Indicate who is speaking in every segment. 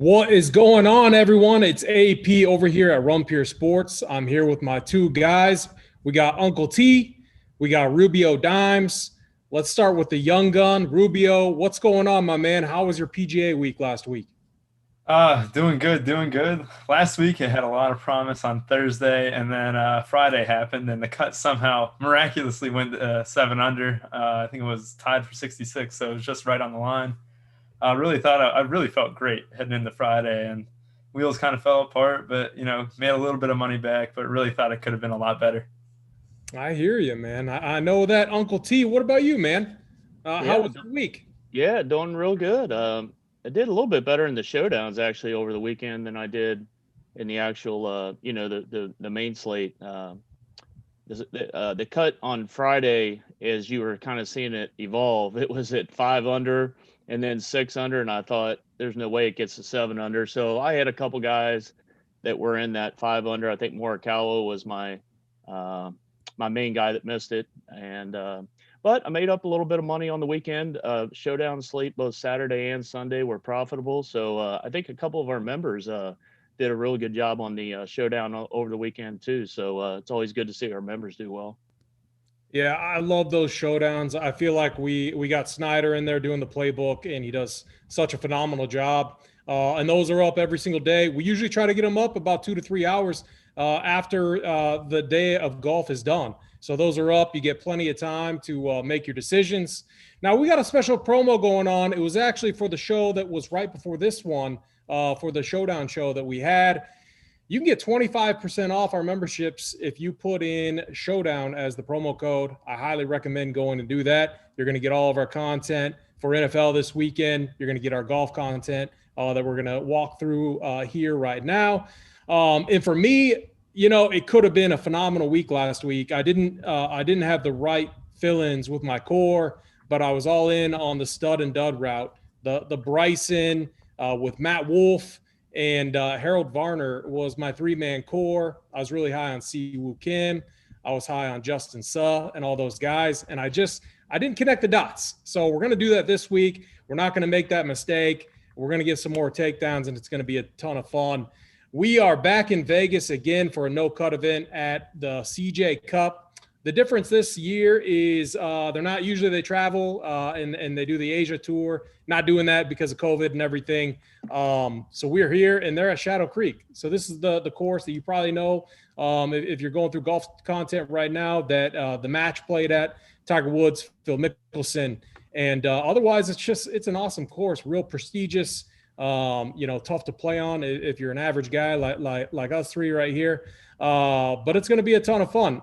Speaker 1: What is going on, everyone? It's AP over here at Rumpier Sports. I'm here with my two guys. We got Uncle T. We got Rubio Dimes. Let's start with the young gun. Rubio, what's going on, my man? How was your PGA week last week?
Speaker 2: Doing good, doing good. Last week it had a lot of promise on Thursday, and then Friday happened, and the cut somehow miraculously went 7 under. I think it was tied for 66, so it was just right on the line. I really felt great heading into Friday, and wheels kind of fell apart, but made a little bit of money back, but really thought it could have been a lot better.
Speaker 1: I hear you, man. I know that. Uncle T, what about you, man? How
Speaker 3: Yeah,
Speaker 1: was your week?
Speaker 3: yeah, doing real good. I did a little bit better in the showdowns actually over the weekend than I did in the actual, the main slate. The cut on Friday, as you were kind of seeing it evolve, it was at 5 under and then 6 under, and I thought there's no way it gets to 7 under. So I had a couple guys that were in that 5 under. I think Morikawa was uh, my main guy that missed it, and but I made up a little bit of money on the weekend. Showdown slate both Saturday and Sunday were profitable, so I think a couple of our members did a really good job on the showdown over the weekend too. So it's always good to see our members do well.
Speaker 1: Yeah, I love those showdowns. I feel like we got Snyder in there doing the playbook, and he does such a phenomenal job. And those are up every single day. We usually try to get them up about 2 to 3 hours after the day of golf is done. So those are up. You get plenty of time to make your decisions. Now we got a special promo going on. It was actually for the show that was right before this one, for the showdown show that we had. You can get 25% off our memberships if you put in Showdown as the promo code. I highly recommend going and do that. You're going to get all of our content for NFL this weekend. You're going to get our golf content that we're going to walk through here right now. And for me, it could have been a phenomenal week last week. I didn't have the right fill-ins with my core, but I was all in on the stud and dud route. The Bryson with Matt Wolf and Harold Varner was my three-man core. I was really high on Siwoo Kim. I was high on Justin Suh and all those guys. And I didn't connect the dots. So we're going to do that this week. We're not going to make that mistake. We're going to get some more takedowns, and it's going to be a ton of fun. We are back in Vegas again for a no-cut event at the CJ Cup. The difference this year is they travel and they do the Asia tour. Not doing that because of COVID and everything. So we're here, and they're at Shadow Creek. So this is the course that you probably know if you're going through golf content right now, that the match played at Tiger Woods, Phil Mickelson. And otherwise, it's an awesome course, real prestigious, tough to play on if you're an average guy like us three right here. But it's going to be a ton of fun.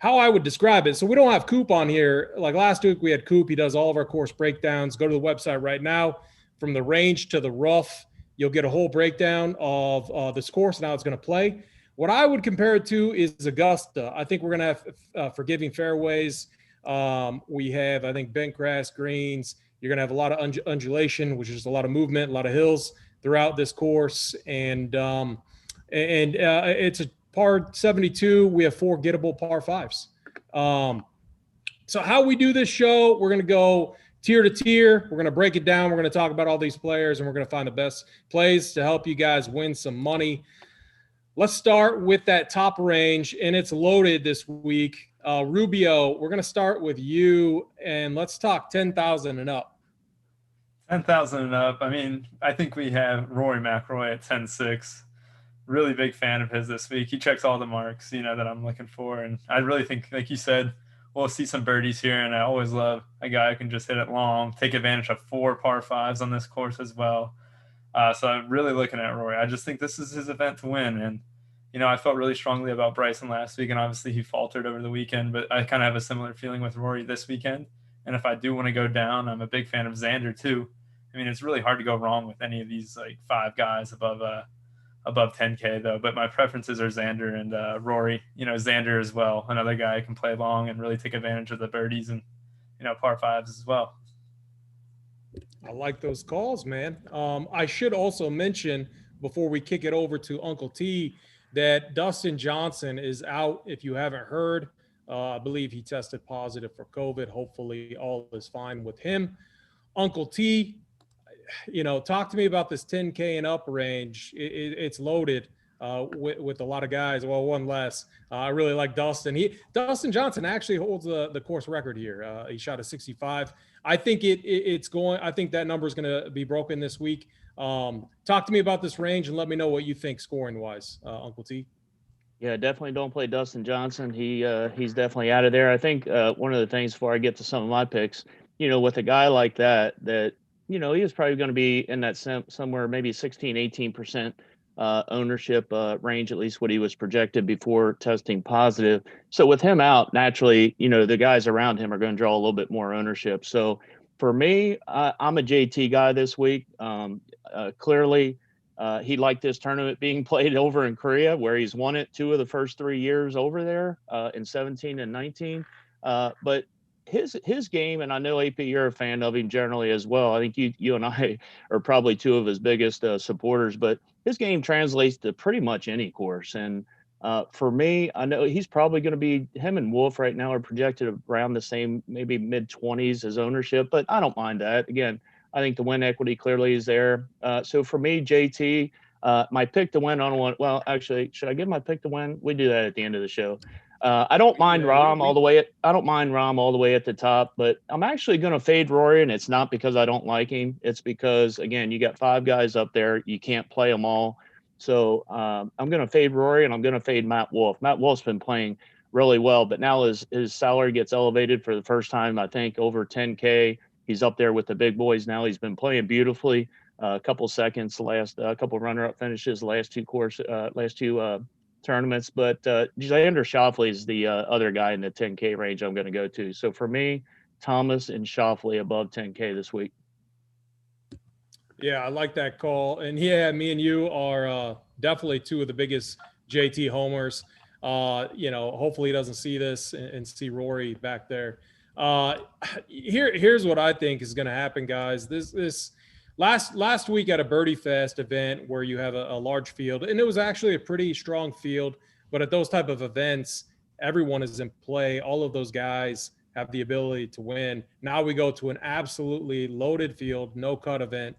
Speaker 1: How I would describe it. So we don't have Coop on here. Like last week, we had Coop. He does all of our course breakdowns. Go to the website right now. From the range to the rough, you'll get a whole breakdown of this course and how it's going to play. What I would compare it to is Augusta. I think we're going to have forgiving fairways. We have, I think, bent grass greens. You're going to have a lot of undulation, which is a lot of movement, a lot of hills throughout this course. And it's a par 72. We have 4 gettable par 5s. So how we do this show, we're going to go tier to tier. We're going to break it down. We're going to talk about all these players, and we're going to find the best plays to help you guys win some money. Let's start with that top range, and it's loaded this week. Rubio, we're going to start with you, and let's talk 10,000 and up.
Speaker 2: 10,000 and up. I mean, I think we have Rory McIlroy at 10-6. Really big fan of his this week. He checks all the marks, that I'm looking for. And I really think, like you said, we'll see some birdies here. And I always love a guy who can just hit it long, take advantage of 4 par 5s on this course as well. So I'm really looking at Rory. I just think this is his event to win. And, I felt really strongly about Bryson last week, and obviously he faltered over the weekend, but I kind of have a similar feeling with Rory this weekend. And if I do want to go down, I'm a big fan of Xander too. I mean, it's really hard to go wrong with any of these 5 guys above 10K though, but my preferences are Xander and Rory. Xander as well, another guy who can play long and really take advantage of the birdies and par 5s as well.
Speaker 1: I like those calls, man. I should also mention before we kick it over to Uncle T that Dustin Johnson is out. If you haven't heard, I believe he tested positive for COVID. Hopefully all is fine with him. Uncle T, talk to me about this 10K and up range. It's loaded with a lot of guys. Well, one less. I really like Dustin. Dustin Johnson actually holds the course record here. He shot a 65. I think I think that number is going to be broken this week. Talk to me about this range and let me know what you think scoring wise, Uncle T.
Speaker 3: Yeah, definitely don't play Dustin Johnson. He's definitely out of there. I think one of the things before I get to some of my picks, with a guy like that, he was probably going to be in that somewhere maybe 16, 18% ownership range, at least what he was projected before testing positive. So with him out, naturally, the guys around him are going to draw a little bit more ownership. So for me, I'm a JT guy this week. Clearly, he liked this tournament being played over in Korea, where he's won it 2 of the first 3 years over there in 17 and 19. But his game, and I know AP, you're a fan of him generally as well. I think you and I are probably 2 of his biggest supporters, but his game translates to pretty much any course. And for me, I know he's probably going to be, him and Wolf right now are projected around the same, maybe mid-20s as ownership, but I don't mind that. Again, I think the win equity clearly is there. So for me, JT, my pick to win on one. Well, actually, should I give my pick to win? We do that at the end of the show. I don't mind Rahm all the way. I don't mind Rahm all the way at the top, but I'm actually going to fade Rory, and it's not because I don't like him. It's because, again, you got 5 guys up there. You can't play them all. So I'm going to fade Rory, and I'm going to fade Matt Wolff. Matt Wolff's been playing really well, but now his salary gets elevated for the first time, I think, over 10K. He's up there with the big boys now. He's been playing beautifully. A couple seconds, couple runner-up finishes, last two tournaments. But Xander Schauffele is the other guy in the 10K range I'm going to go to. So for me, Thomas and Schauffele above 10K this week.
Speaker 1: Yeah, I like that call. And yeah, me and you are definitely 2 of the biggest JT homers. Hopefully he doesn't see this and see Rory back there. Here's what I think is going to happen, guys. This last week at a Birdie Fest event where you have a large field, and it was actually a pretty strong field, but at those type of events, everyone is in play. All of those guys have the ability to win. Now we go to an absolutely loaded field, no cut event.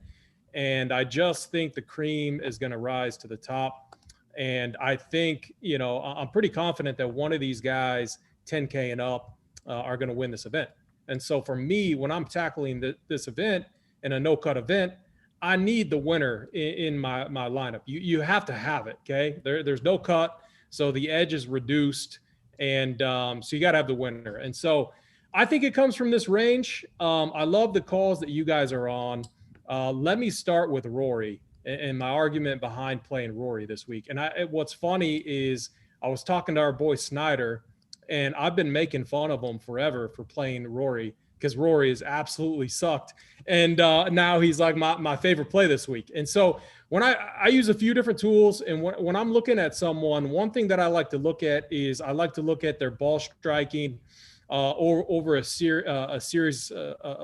Speaker 1: And I just think the cream is going to rise to the top. And I think, I'm pretty confident that one of these guys, 10K and up, are going to win this event. And so for me, when I'm tackling this event in a no-cut event, I need the winner in my lineup. You have to have it, okay? There's no cut, so the edge is reduced, and so you got to have the winner. And so I think it comes from this range. I love the calls that you guys are on. Let me start with Rory and my argument behind playing Rory this week. And what's funny is I was talking to our boy Snyder, and I've been making fun of him forever for playing Rory because Rory has absolutely sucked. And now he's like my favorite play this week. And so when I use a few different tools, and when I'm looking at someone, one thing that I like to look at is I like to look at their ball striking or over a series,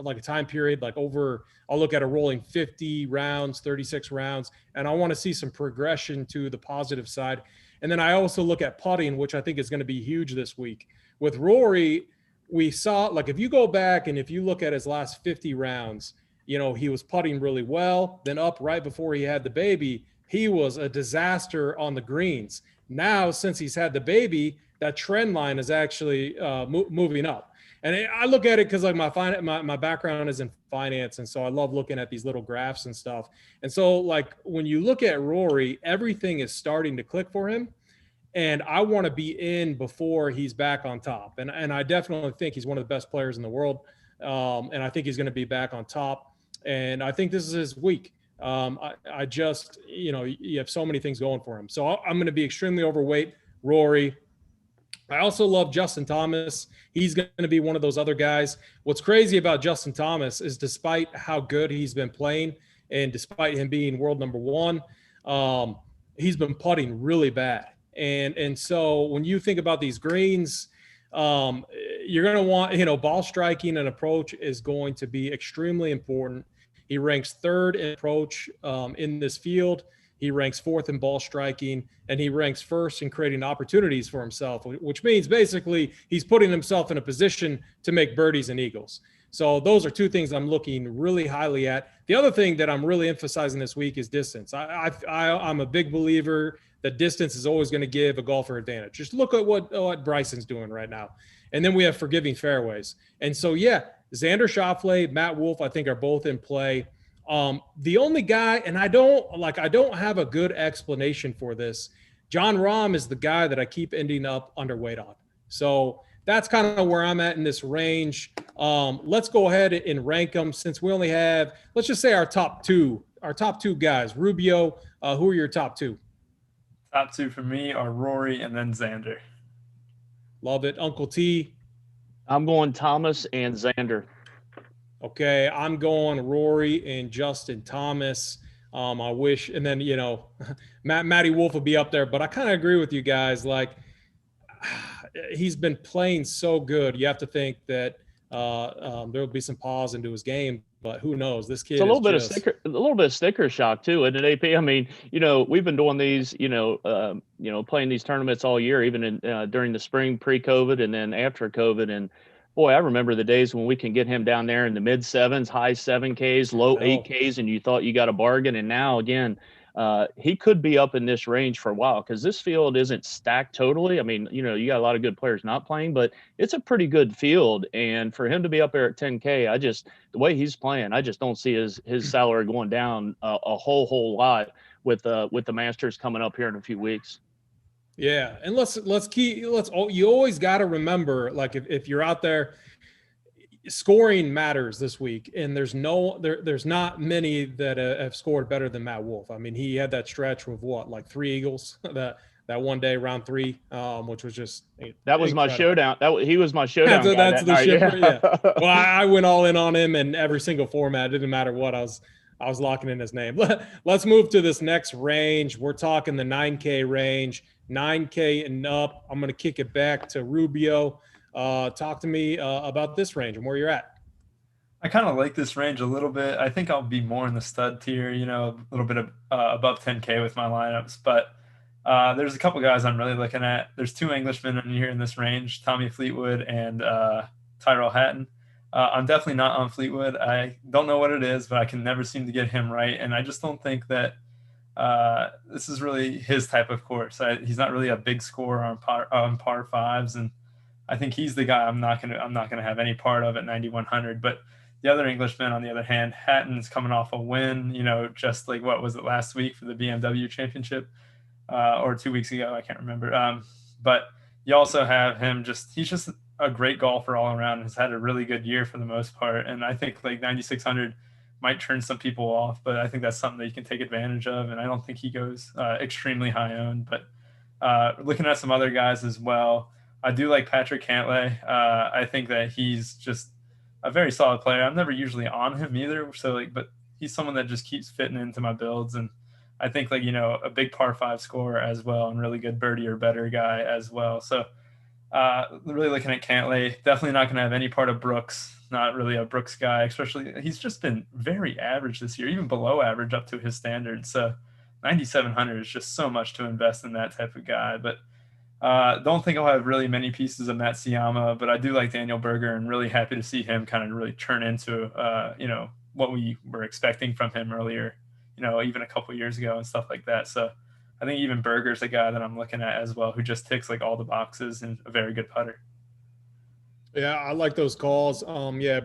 Speaker 1: like a time period, I'll look at a rolling 50 rounds, 36 rounds, and I want to see some progression to the positive side. And then I also look at putting, which I think is going to be huge this week. With Rory, we saw, if you go back and if you look at his last 50 rounds, he was putting really well. Then up right before he had the baby, he was a disaster on the greens. Now, since he's had the baby, that trend line is actually moving up. And I look at it because my background is in finance. And so I love looking at these little graphs and stuff. And so when you look at Rory, everything is starting to click for him. And I want to be in before he's back on top. And I definitely think he's one of the best players in the world. And I think he's going to be back on top. And I think this is his week. I just, you have so many things going for him. So I'm going to be extremely overweight Rory. I also love Justin Thomas. He's going to be one of those other guys. What's crazy about Justin Thomas is despite how good he's been playing and despite him being world number 1, he's been putting really bad. And so when you think about these greens, you're going to want, ball striking and approach is going to be extremely important. He ranks 3rd in approach in this field. He ranks 4th in ball striking, and he ranks 1st in creating opportunities for himself, which means basically he's putting himself in a position to make birdies and eagles. So those are two things I'm looking really highly at. The other thing that I'm really emphasizing this week is distance. I'm a big believer that distance is always going to give a golfer advantage. Just look at what Bryson's doing right now. And then we have forgiving fairways. And so, yeah, Xander Schauffele, Matt Wolff, I think are both in play. The only guy, and I don't have a good explanation for this. John Rahm is the guy that I keep ending up underweight on. So that's kind of where I'm at in this range. Let's go ahead and rank them since we only have, let's just say our top two guys. Rubio, who are your top two?
Speaker 2: Top two for me are Rory and then Xander.
Speaker 1: Love it. Uncle T.
Speaker 3: I'm going Thomas and Xander.
Speaker 1: Okay, I'm going Rory and Justin Thomas. I wish, and then Matty Wolff will be up there, but I kind of agree with you guys. Like, he's been playing so good. You have to think that there will be some pause into his game, but who knows? This kid
Speaker 3: it's a little bit of sticker shock too, isn't it, AP? I mean, we've been doing these, playing these tournaments all year, even in during the spring pre-COVID and then after COVID. And boy, I remember the days when we can get him down there in the mid sevens, high 7Ks, low 8Ks, and you thought you got a bargain. And now again, he could be up in this range for a while because this field isn't stacked totally. I mean, you got a lot of good players not playing, but it's a pretty good field. And for him to be up there at 10K, the way he's playing, I just don't see his salary going down a whole lot with the Masters coming up here in a few weeks.
Speaker 1: Yeah, and you always got to remember, like if you're out there, scoring matters this week, and there's not many that have scored better than Matt Wolff. I mean, he had that stretch with like 3 eagles that one day, round 3, which was just
Speaker 3: was my showdown. He was my showdown.
Speaker 1: That's the shipper. Yeah. Well, I went all in on him in every single format. It didn't matter what I was locking in his name. Let's move to this next range. We're talking the 9K range, 9K and up. I'm going to kick it back to Rubio. Talk to me about this range and where you're at.
Speaker 2: I kind of like this range a little bit. I think I'll be more in the stud tier, a little bit of, above 10K with my lineups. But there's a couple guys I'm really looking at. There's 2 Englishmen in here in this range, Tommy Fleetwood and Tyrrell Hatton. I'm definitely not on Fleetwood. I don't know what it is, but I can never seem to get him right. And I just don't think that this is really his type of course. He's not really a big scorer on par fives, and I think he's the guy I'm not gonna have any part of at 9,100. But the other Englishman, on the other hand, Hatton's coming off a win, just like, what was it, last week for the BMW Championship, or 2 weeks ago, I can't remember. But you also have him he's just a great golfer all around. Has had a really good year for the most part, and I think like 9,600 might turn some people off, but I think that's something that you can take advantage of. And I don't think he goes extremely high owned. But looking at some other guys as well, I do like Patrick Cantlay. I think that he's just a very solid player. I'm never usually on him either. But he's someone that just keeps fitting into my builds. And I think a big par 5 scorer as well, and really good birdie or better guy as well. So really looking at Cantlay, definitely not going to have any part of Brooks. Not really a Brooks guy, especially he's just been very average this year, even below average up to his standards. So 9,700 is just so much to invest in that type of guy. But don't think I'll have really many pieces of Matsuyama, but I do like Daniel Berger, and really happy to see him kind of really turn into, what we were expecting from him earlier, even a couple of years ago and stuff like that. So I think even Berger's a guy that I'm looking at as well, who just ticks like all the boxes and a very good putter.
Speaker 1: Yeah, I like those calls.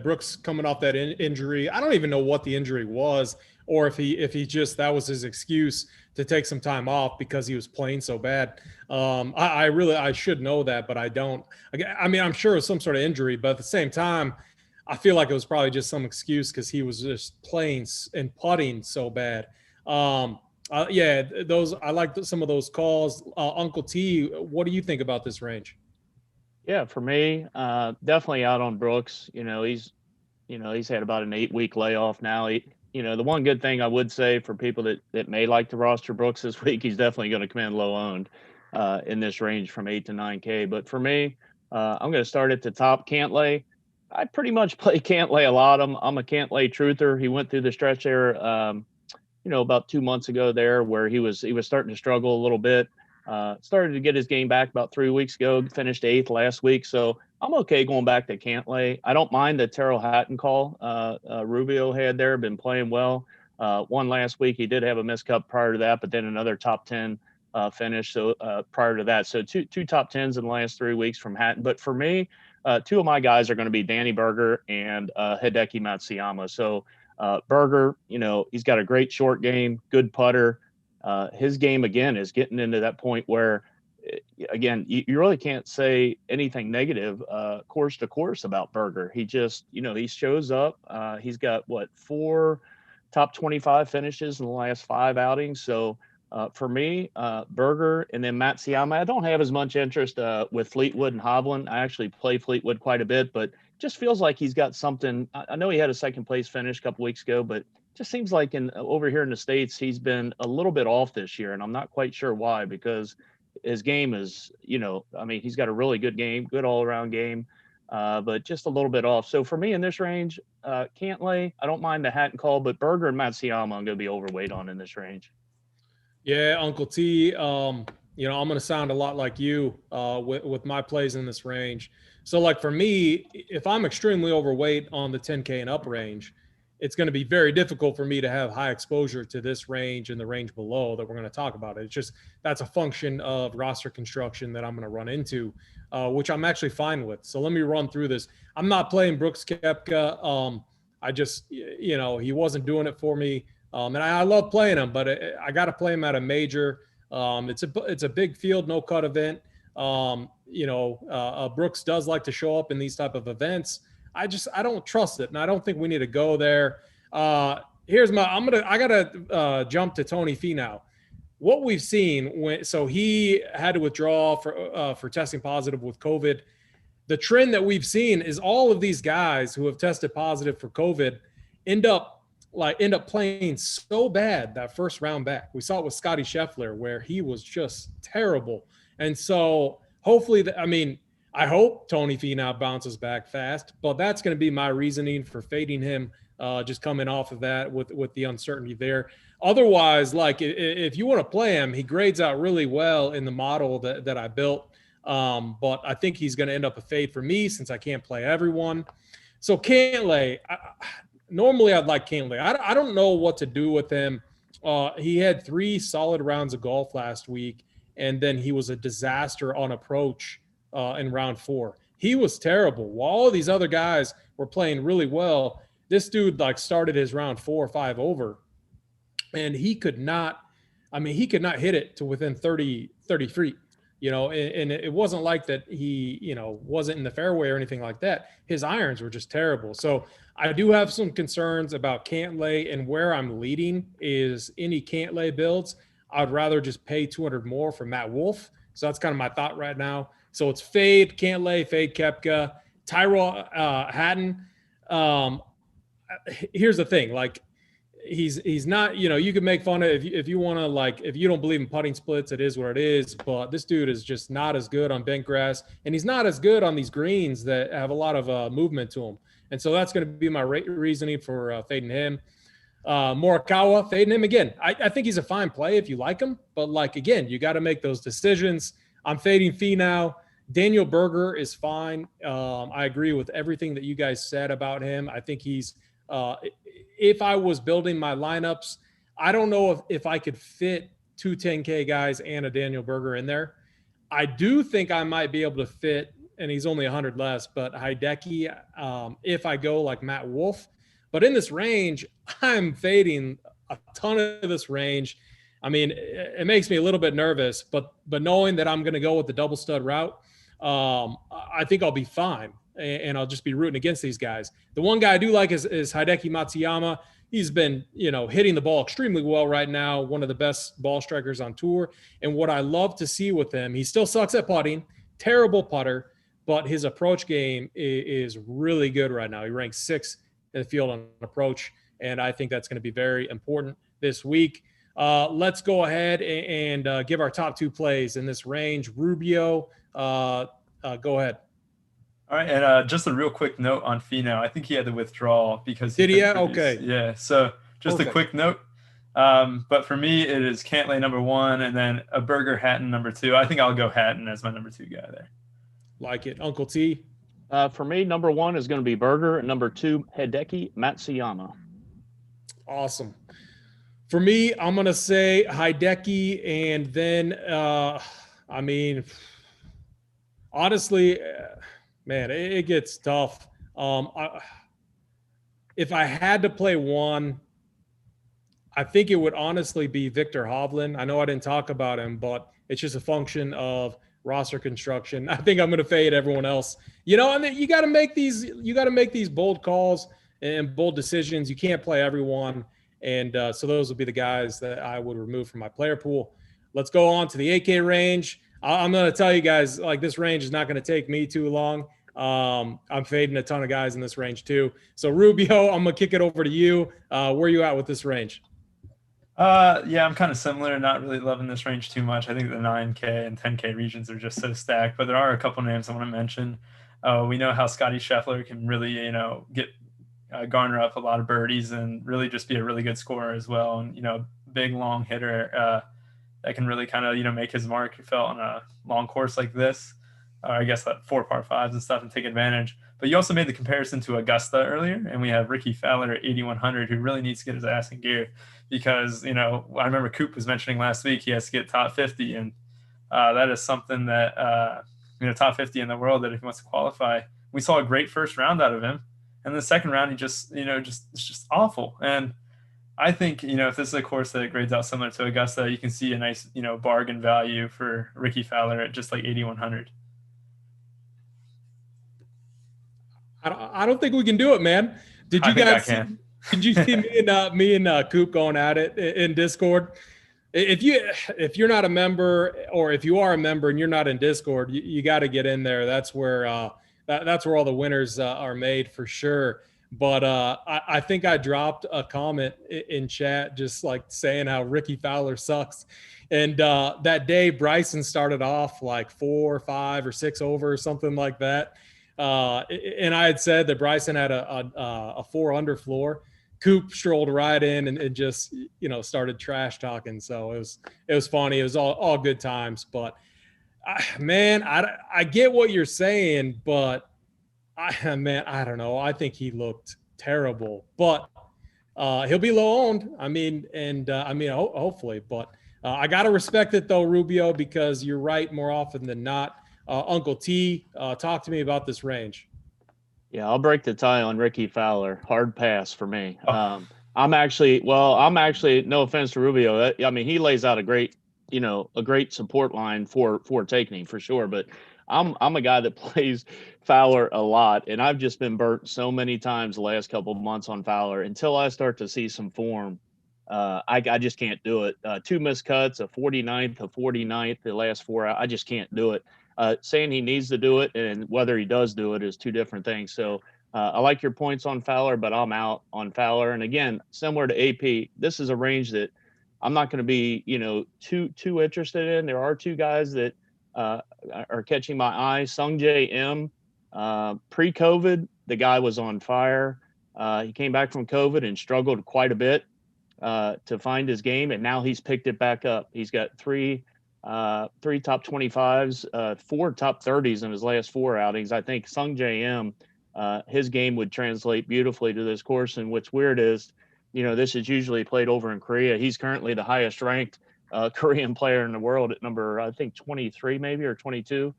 Speaker 1: Brooks coming off that injury. I don't even know what the injury was, or if he just, that was his excuse to take some time off because he was playing so bad. I should know that, but I don't. I mean, I'm sure it was some sort of injury, but at the same time, I feel like it was probably just some excuse because he was just playing and putting so bad. I like some of those calls. Uncle T, what do you think about this range?
Speaker 3: Yeah, for me, definitely out on Brooks. He's had about an 8-week layoff now. The one good thing I would say for people that may like to roster Brooks this week, he's definitely going to come in low owned in this range from 8 to 9K. But for me, I'm going to start at the top. Cantlay. I pretty much play Cantlay a lot. I'm a Cantlay truther. He went through the stretch there, about 2 months ago there where he was starting to struggle a little bit. Started to get his game back about 3 weeks ago, finished 8th last week. So I'm okay going back to Cantlay. I don't mind the Terrell Hatton call Rubio had there, been playing well. One last week, he did have a missed cut prior to that, but then another top 10 finish. So prior to that, so two top 10s in the last 3 weeks from Hatton. But for me, two of my guys are going to be Danny Berger and Hideki Matsuyama. So Berger, he's got a great short game, good putter. His game, again, is getting into that point where, again, you really can't say anything negative course to course about Berger. He just, he shows up. He's got, 4 top 25 finishes in the last 5 outings. So for me, Berger and then Matsuyama, I don't have as much interest with Fleetwood and Hovland. I actually play Fleetwood quite a bit, but just feels like he's got something. I know he had a second place finish a couple weeks ago, but just seems like over here in the States, he's been a little bit off this year, and I'm not quite sure why, because his game is, he's got a really good game, good all-around game, but just a little bit off. So for me in this range, Cantlay, I don't mind the Hatton call, but Berger and Matsuyama I'm going to be overweight on in this range.
Speaker 1: Yeah, Uncle T, I'm going to sound a lot like you with my plays in this range. So like for me, if I'm extremely overweight on the 10K and up range, it's going to be very difficult for me to have high exposure to this range and the range below that we're going to talk about. It's just, that's a function of roster construction that I'm going to run into, which I'm actually fine with. So let me run through this. I'm not playing Brooks Koepka. I just, he wasn't doing it for me. And I love playing him, but I got to play him at a major. It's a big field, no cut event. Brooks does like to show up in these type of events. I don't trust it, and I don't think we need to go there. I gotta jump to Tony Finau. What we've seen so he had to withdraw for testing positive with COVID. The trend that we've seen is all of these guys who have tested positive for COVID end up playing so bad that first round back. We saw it with Scotty Scheffler where he was just terrible. And so hopefully, I hope Tony Finau bounces back fast, but that's going to be my reasoning for fading him, just coming off of that with the uncertainty there. Otherwise, if you want to play him, he grades out really well in the model that I built. But I think he's going to end up a fade for me since I can't play everyone. So Cantlay, normally I'd like Cantlay. I don't know what to do with him. He had 3 solid rounds of golf last week, and then he was a disaster on approach in round 4. He was terrible. While all these other guys were playing really well, this dude started his round 4 or 5 over, and he could not hit it to within 30 feet, and it wasn't like that he, wasn't in the fairway or anything like that. His irons were just terrible. So I do have some concerns about Cantlay, and where I'm leading is any Cantlay builds. I'd rather just pay 200 more for Matt Wolff. So that's kind of my thought right now. So it's fade Cantlay, fade Koepka, Tyrrell Hatton. Here's the thing, he's not, you could make fun of if you want to, if you don't believe in putting splits, it is what it is. But this dude is just not as good on bent grass, and he's not as good on these greens that have a lot of movement to them. And so that's going to be my reasoning for fading him. Morikawa, fading him again. I think he's a fine play if you like him, but again, you got to make those decisions. I'm fading Finau. Daniel Berger is fine. I agree with everything that you guys said about him. I think he's if I was building my lineups, I don't know if I could fit 2 10K guys and a Daniel Berger in there. I do think I might be able to fit, and he's only 100 less, but Hideki, if I go like Matt Wolff. But in this range, I'm fading a ton of this range. It makes me a little bit nervous, but knowing that I'm going to go with the double stud route, I think I'll be fine, and I'll just be rooting against these guys. The one guy I do like is Hideki Matsuyama. He's been, hitting the ball extremely well right now, one of the best ball strikers on tour. And what I love to see with him, he still sucks at putting, terrible putter, but his approach game is really good right now. He ranks 6th in the field on approach, and I think that's going to be very important this week. Let's go ahead and give our top 2 plays in this range. Rubio, go ahead.
Speaker 2: All right, and just a real quick note on Finau. I think he had to withdraw because
Speaker 1: did he? Okay.
Speaker 2: Yeah. So just a quick note. But for me, it is Cantlay number 1, and then a Burger Hatton number 2. I think I'll go Hatton as my number 2 guy there.
Speaker 1: Like it. Uncle T?
Speaker 3: For me, number 1 is going to be Berger, and number 2, Hideki Matsuyama.
Speaker 1: Awesome. For me, I'm going to say Hideki, and then, I mean, honestly, man, it gets tough. If I had to play one, I think it would honestly be Victor Hovland. I know I didn't talk about him, but it's just a function of roster construction. I think I'm going to fade everyone else. You know, and you got to make these bold calls and bold decisions. You can't play everyone. And so those would be the guys that I would remove from my player pool. Let's go on to the 8K range. I'm going to tell you guys, like, this range is not going to take me too long. I'm fading a ton of guys in this range too. So Rubio, I'm going to kick it over to you. Where are you at with this range?
Speaker 2: Yeah, I'm kind of similar. Not really loving this range too much. I think the 9K and 10K regions are just so stacked, but there are a couple names I want to mention. We know how Scotty Scheffler can really, get garner up a lot of birdies and really just be a really good scorer as well. And, big, long hitter that can really kind of, make his mark felt on a long course like this. I guess that 4 par 5s and stuff and take advantage. But you also made the comparison to Augusta earlier, and we have Ricky Fowler at 8,100 who really needs to get his ass in gear because, I remember Coop was mentioning last week he has to get top 50, and that is something that, top 50 in the world that if he wants to qualify. We saw a great first round out of him, and the second round he just, it's just awful. And I think, if this is a course that grades out similar to Augusta, you can see a nice, bargain value for Ricky Fowler at just like 8,100.
Speaker 1: I don't think we can do it, man. Did you guys? Did you see me and Coop going at it in Discord? If you're not a member, or if you are a member and you're not in Discord, you got to get in there. That's where that's where all the winners are made for sure. But I think I dropped a comment in chat just like saying how Ricky Fowler sucks. And that day Bryson started off like 4 or 5 or 6 over or something like that. And I had said that Bryson had a 4 under floor. Coop strolled right in and just, started trash talking. So it was funny. It was all good times, but I get what you're saying, but I don't know. I think he looked terrible, but he'll be low owned. Hopefully, but I got to respect it though, Rubio, because you're right more often than not. Uncle T, talk to me about this range.
Speaker 3: Yeah, I'll break the tie on Ricky Fowler. Hard pass for me. I'm actually, no offense to Rubio. He lays out a great support line for taking him for sure. But I'm a guy that plays Fowler a lot, and I've just been burnt so many times the last couple of months on Fowler until I start to see some form. I just can't do it. 2 missed cuts, a 49th, a 49th, the last 4. I just can't do it. Saying he needs to do it and whether he does do it is 2 different things. So I like your points on Fowler, but I'm out on Fowler. And again, similar to AP, this is a range that I'm not going to be, too interested in. There are 2 guys that are catching my eye. Sungjae M, pre-COVID, the guy was on fire. He came back from COVID and struggled quite a bit to find his game, and now he's picked it back up. He's got 3 top 25s, 4 top 30s in his last 4 outings. I think Sungjae M, his game would translate beautifully to this course. And what's weird is, this is usually played over in Korea. He's currently the highest ranked Korean player in the world at number, I think 23 maybe, or 22.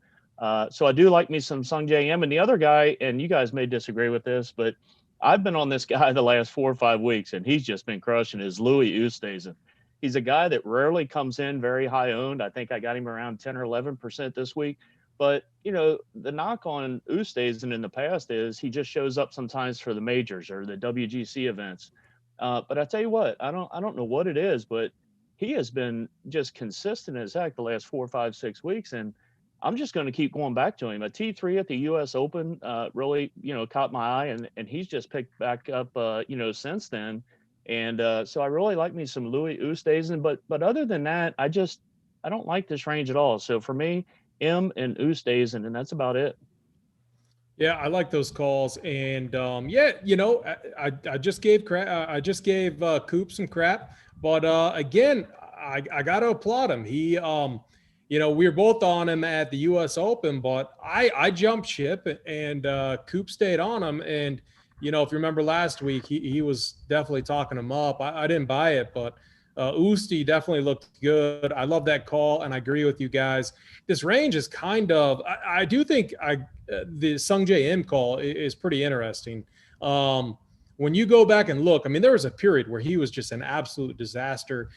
Speaker 3: So I do like me some Sungjae M. And the other guy, and you guys may disagree with this, but I've been on this guy the last 4 or 5 weeks, and he's just been crushing, is Louis Oosthuizen. He's a guy that rarely comes in very high owned. I think I got him around 10 or 11% this week. But, the knock on Oosthuizen in the past is he just shows up sometimes for the majors or the WGC events. But I tell you what, I don't know what it is, but he has been just consistent as heck the last 4, 5, 6 weeks. And I'm just going to keep going back to him. A T3 at the U.S. Open really, caught my eye, and he's just picked back up, since then. And so I really like me some Louis Oosthuizen. But other than that, I don't like this range at all. So for me, M and Oosthuizen, and that's about it.
Speaker 1: Yeah, I like those calls, and yeah, I just gave Coop some crap, but again, I got to applaud him. We were both on him at the U.S. Open, but I jumped ship, and Coop stayed on him. And if you remember last week, he was definitely talking him up. I didn't buy it, but Usti definitely looked good. I love that call, and I agree with you guys. This range is kind of. I do think the Sung J M call is pretty interesting. When you go back and look, I mean, there was a period where he was just an absolute disaster.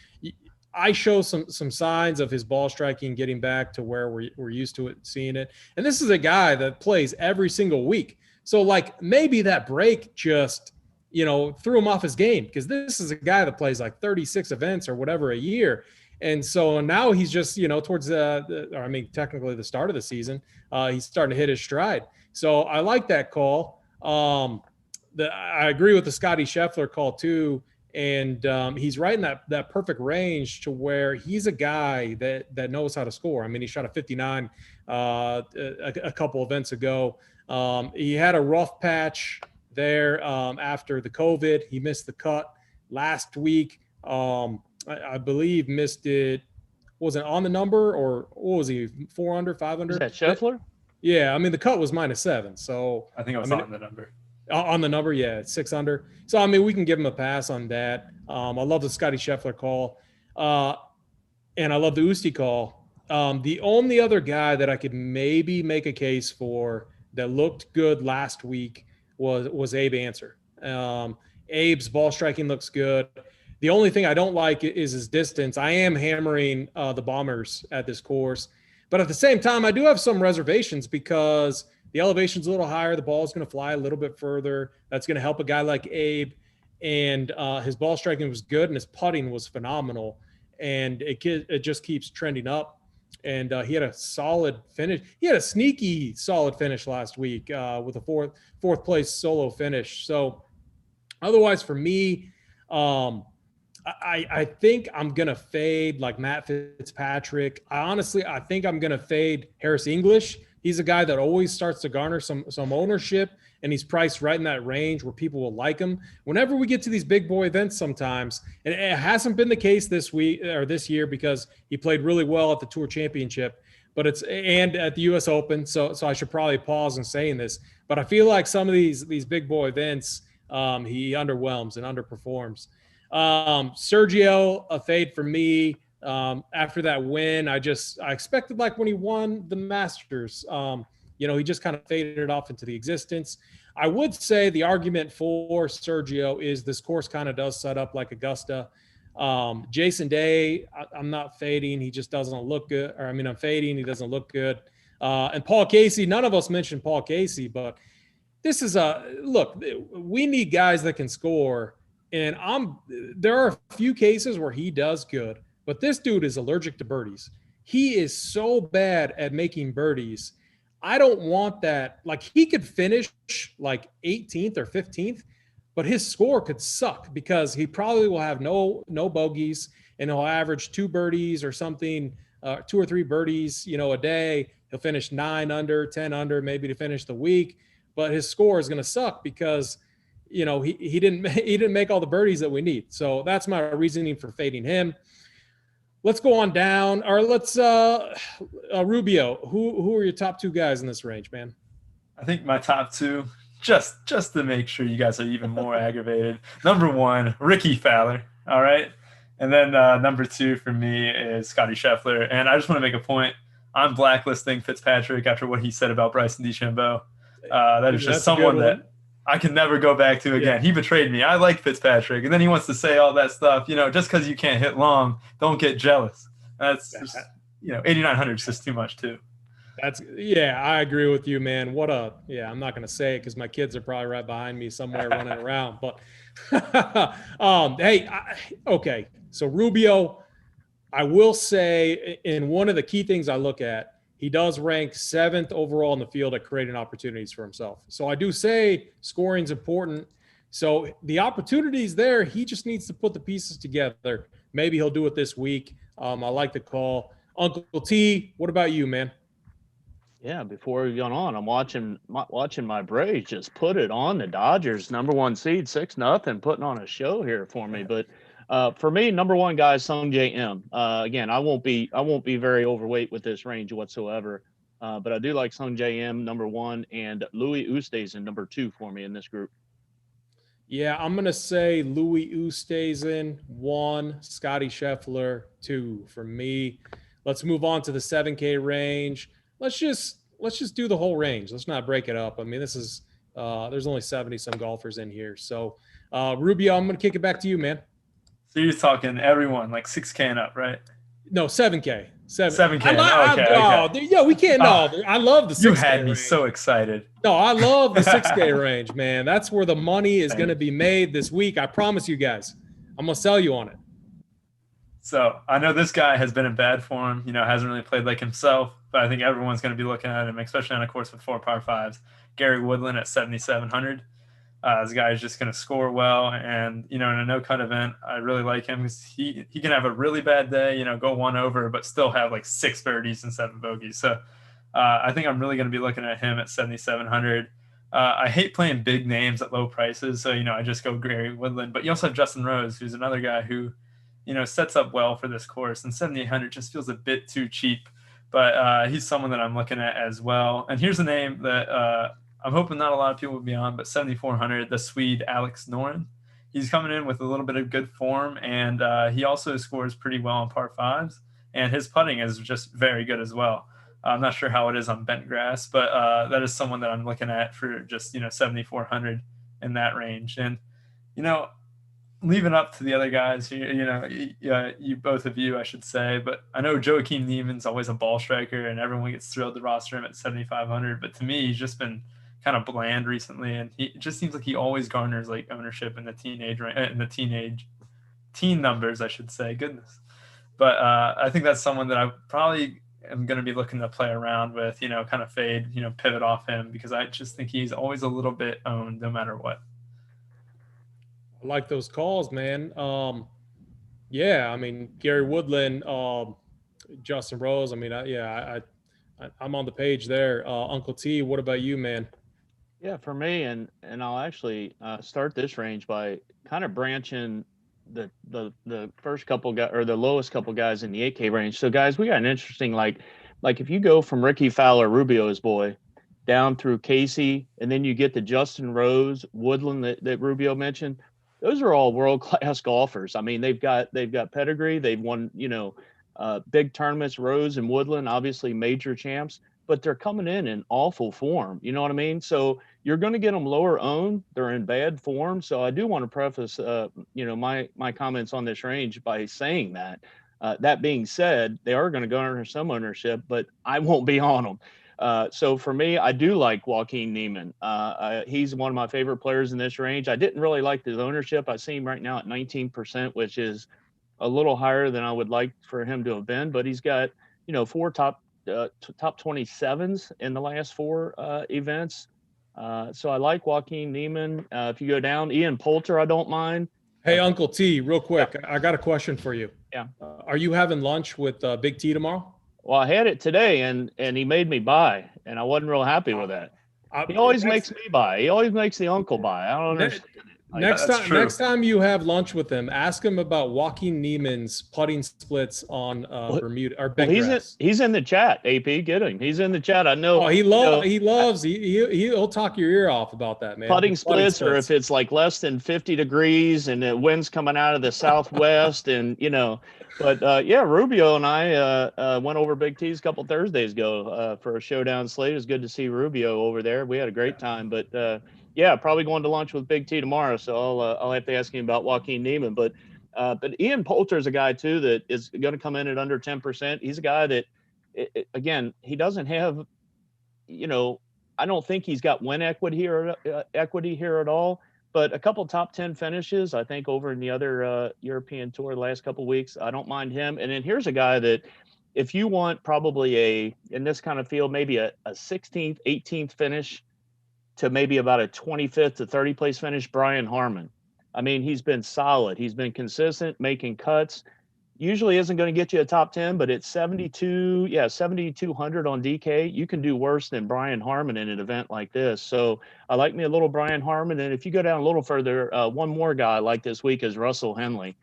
Speaker 1: I show some signs of his ball striking getting back to where we're used to it, seeing it. And this is a guy that plays every single week. So like maybe that break just threw him off his game, because this is a guy that plays like 36 events or whatever a year. And so now he's just, towards technically the start of the season, he's starting to hit his stride. So I like that call. I agree with the Scotty Scheffler call too. And he's right in that perfect range to where he's a guy that knows how to score. I mean, he shot a 59 a couple events ago. He had a rough patch there after the COVID. He missed the cut last week. I believe missed it. Was it on the number, or what was he? 4 under, 5 under?
Speaker 3: Is that Scheffler?
Speaker 1: Yeah, I mean the cut was -7, so
Speaker 2: I think it was on the number.
Speaker 1: On the number, yeah, it's 6 under. So I mean we can give him a pass on that. I love the Scotty Scheffler call, and I love the Usti call. The only other guy that I could maybe make a case for that looked good last week was Abe Answer. Abe's ball striking looks good. The only thing I don't like is his distance. I am hammering the Bombers at this course, but at the same time, I do have some reservations because the elevation's a little higher. The ball is going to fly a little bit further. That's going to help a guy like Abe. And his ball striking was good, and his putting was phenomenal. And it just keeps trending up. And he had a solid finish. He had a sneaky solid finish last week with a fourth place solo finish. So otherwise, for me, I think I'm going to fade like Matt Fitzpatrick. I think I'm going to fade Harris English. He's a guy that always starts to garner some ownership, and he's priced right in that range where people will like him. Whenever we get to these big boy events sometimes, and it hasn't been the case this week or this year because he played really well at the Tour Championship, and at the US Open. So I should probably pause in saying this, but I feel like some of these big boy events, he underwhelms and underperforms. Sergio, a fade for me. After that win, I expected, like when he won the Masters, he just kind of faded it off into the existence. I would say the argument for Sergio is this course kind of does set up like Augusta. Jason Day, I'm not fading. He just doesn't look good. I'm fading. He doesn't look good. And Paul Casey, none of us mentioned Paul Casey, but this is look, we need guys that can score. And there are a few cases where he does good, but this dude is allergic to birdies. He is so bad at making birdies. I don't want that. Like, he could finish like 18th or 15th, but his score could suck because he probably will have no bogeys, and he'll average 2 birdies or something, 2 or 3 birdies, a day. He'll finish 9 under, 10 under, maybe to finish the week, but his score is going to suck because he didn't make all the birdies that we need. So that's my reasoning for fading him. Let's go on down, or let's Rubio. Who are your top 2 guys in this range, man?
Speaker 2: I think my top 2, just to make sure you guys are even more aggravated. Number 1, Ricky Fowler. All right. And then number 2 for me is Scotty Scheffler. And I just want to make a point. I'm blacklisting Fitzpatrick after what he said about Bryson DeChambeau. That is just someone that I can never go back to again. Yeah. He betrayed me. I like Fitzpatrick. And then he wants to say all that stuff. Just because you can't hit long, don't get jealous. That's just, 8,900 is just too much too.
Speaker 1: I agree with you, man. I'm not going to say it because my kids are probably right behind me somewhere running around. But okay. So Rubio, I will say, in one of the key things I look at, he does rank 7th overall in the field at creating opportunities for himself. So I do say scoring is important. So the opportunities there, he just needs to put the pieces together. Maybe he'll do it this week. I like the call. Uncle T, what about you, man?
Speaker 3: Yeah, before we got on, I'm watching my Braves just put it on the Dodgers, #1 seed, 6-0, putting on a show here for me. But for me, #1 guy is Sung J M. Again, I won't be very overweight with this range whatsoever. But I do like Sung J M #1 and Louis Oosthuizen #2 for me in this group.
Speaker 1: Yeah, I'm gonna say Louis Oosthuizen 1, Scotty Scheffler 2 for me. Let's move on to the 7K range. Let's just do the whole range. Let's not break it up. I mean, this is there's only 70 some golfers in here. So Rubio, I'm gonna kick it back to you, man.
Speaker 2: So you're talking everyone like 6K and up, right?
Speaker 1: No, 7K.
Speaker 2: 7K.
Speaker 1: Yeah, we can't. No, I love the 6K
Speaker 2: You had me
Speaker 1: range.
Speaker 2: so excited.
Speaker 1: No, I love the 6K range, man. That's where the money is going to be made this week. I promise you guys. I'm going to sell you on it.
Speaker 2: So I know this guy has been in bad form, hasn't really played like himself, but I think everyone's going to be looking at him, especially on a course with 4 par 5s. Gary Woodland at 7,700. This guy is just going to score well. And, in a no-cut event, I really like him because he can have a really bad day, go 1 over, but still have like 6 birdies and 7 bogeys. So I think I'm really going to be looking at him at 7,700. I hate playing big names at low prices. So, I just go Gary Woodland. But you also have Justin Rose, who's another guy who, sets up well for this course. And 7,800 just feels a bit too cheap. But he's someone that I'm looking at as well. And here's a name that I'm hoping not a lot of people will be on, but 7,400, the Swede Alex Noren. He's coming in with a little bit of good form, and he also scores pretty well on par 5s. And his putting is just very good as well. I'm not sure how it is on bent grass, but that is someone that I'm looking at for just, 7,400 in that range. And, leaving up to the other guys, you both of you, I should say, but I know Joaquin Niemann's always a ball striker and everyone gets thrilled to roster him at 7,500. But to me, he's just been kind of bland recently. And it just seems like he always garners like ownership in the teen numbers, I should say. Goodness. But I think that's someone that I probably am going to be looking to play around with, kind of fade, pivot off him because I just think he's always a little bit owned no matter what.
Speaker 1: I like those calls, man. Yeah, I mean, Gary Woodland, Justin Rose. I mean, I'm on the page there. Uncle T, what about you, man?
Speaker 3: Yeah, for me, and I'll actually start this range by kind of branching the first couple guys or the lowest couple guys in the 8K range. So, guys, we got an interesting like if you go from Ricky Fowler, Rubio's boy, down through Casey, and then you get to Justin Rose, Woodland that Rubio mentioned. Those are all world-class golfers. I mean, they've got pedigree. They've won, big tournaments. Rose and Woodland, obviously major champs, but they're coming in awful form. You know what I mean? So you're going to get them lower owned. They're in bad form. So I do want to preface, my comments on this range by saying that. That being said, they are going to garner some ownership, but I won't be on them. So for me, I do like Joaquin Niemann. He's one of my favorite players in this range. I didn't really like his ownership. I see him right now at 19%, which is a little higher than I would like for him to have been. But he's got, 4 top 27s in the last 4 events. So I like Joaquin Niemann. If you go down, Ian Poulter, I don't mind.
Speaker 1: Hey, Uncle T, real quick, I got a question for you.
Speaker 3: Yeah.
Speaker 1: Are you having lunch with Big T tomorrow?
Speaker 3: Well, I had it today, and he made me buy, and I wasn't real happy with that. He always makes me buy. He always makes the uncle buy. I don't understand it.
Speaker 1: Next time you have lunch with him, ask him about Joaquin Niemann's putting splits on Bermuda or bent grass.
Speaker 3: He's in the chat. AP, get him. He's in the chat. I know.
Speaker 1: Oh, he'll talk your ear off about that, man.
Speaker 3: Putting splits, or if it's like less than 50 degrees and the wind's coming out of the southwest, and But yeah, Rubio and I went over Big T's a couple Thursdays ago for a showdown slate. It was good to see Rubio over there. We had a great time. But yeah, probably going to lunch with Big T tomorrow. So I'll have to ask him about Joaquin Niemann. But Ian Poulter is a guy too that is going to come in at under 10%. He's a guy that, again, he doesn't have, I don't think he's got win equity here at all. But a couple top 10 finishes, I think, over in the other European Tour the last couple of weeks. I don't mind him. And then here's a guy that, if you want probably in this kind of field, maybe a 16th, 18th finish to maybe about a 25th to 30 place finish, Brian Harman. I mean, he's been solid. He's been consistent, making cuts. usually isn't going to get you a top 10, but it's 7,200 on DK. You can do worse than Brian Harmon in an event like this. So I like me a little Brian Harmon. And if you go down a little further, one more guy I like this week is Russell Henley.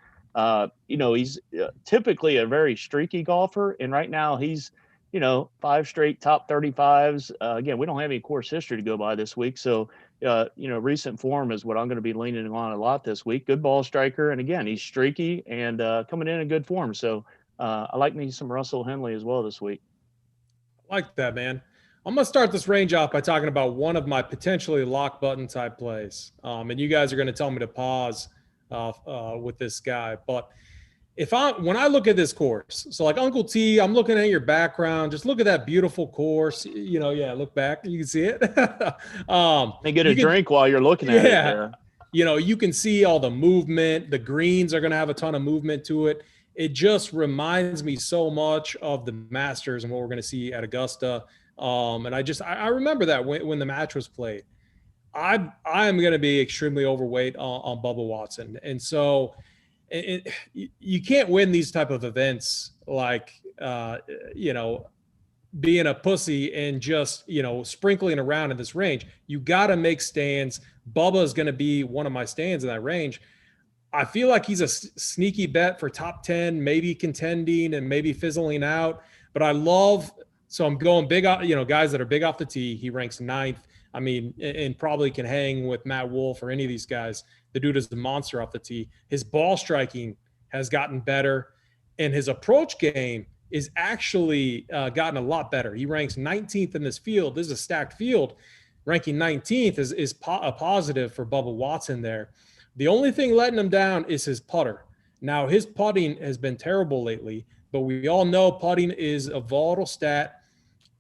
Speaker 3: He's typically a very streaky golfer. And right now he's, 5 straight top 35s. Again, we don't have any course history to go by this week. So, recent form is what I'm going to be leaning on a lot this week. Good ball striker. And again, he's streaky and coming in good form. So I like me some Russell Henley as well this week.
Speaker 1: I like that, man. I'm going to start this range off by talking about one of my potentially lock button type plays. And you guys are going to tell me to pause with this guy. But when I look at this course, so like Uncle T, I'm looking at your background. Just look at that beautiful course. Look back. You can see it.
Speaker 3: And get a drink while you're looking at it there.
Speaker 1: You can see all the movement. The greens are going to have a ton of movement to it. It just reminds me so much of the Masters and what we're going to see at Augusta. And I remember that when the match was played. I am going to be extremely overweight on Bubba Watson. And so you can't win these type of events like, being a pussy and just, sprinkling around in this range. You got to make stands. Bubba is going to be one of my stands in that range. I feel like he's a sneaky bet for top 10, maybe contending and maybe fizzling out. But so I'm going big, guys that are big off the tee. He ranks 9th. I mean, and probably can hang with Matt Wolff or any of these guys. The dude is the monster off the tee. His ball striking has gotten better, and his approach game is actually gotten a lot better. He ranks 19th in this field. This is a stacked field. Ranking 19th is a positive for Bubba Watson there. The only thing letting him down is his putter. Now, his putting has been terrible lately, but we all know putting is a volatile stat.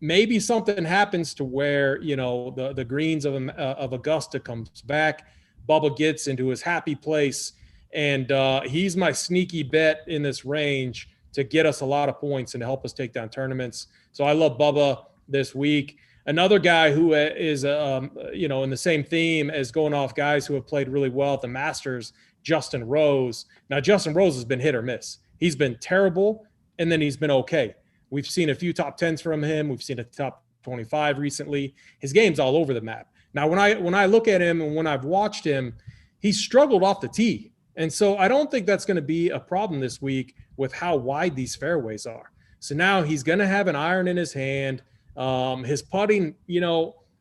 Speaker 1: Maybe something happens to where, the greens of Augusta comes back. Bubba gets into his happy place, and he's my sneaky bet in this range to get us a lot of points and to help us take down tournaments. So I love Bubba this week. Another guy who is, in the same theme as going off guys who have played really well at the Masters, Justin Rose. Now, Justin Rose has been hit or miss. He's been terrible, and then he's been okay. We've seen a few top 10s from him. We've seen a top 25 recently. His game's all over the map. Now, when I look at him and when I've watched him, he's struggled off the tee. And so I don't think that's going to be a problem this week with how wide these fairways are. So now he's going to have an iron in his hand. His putting,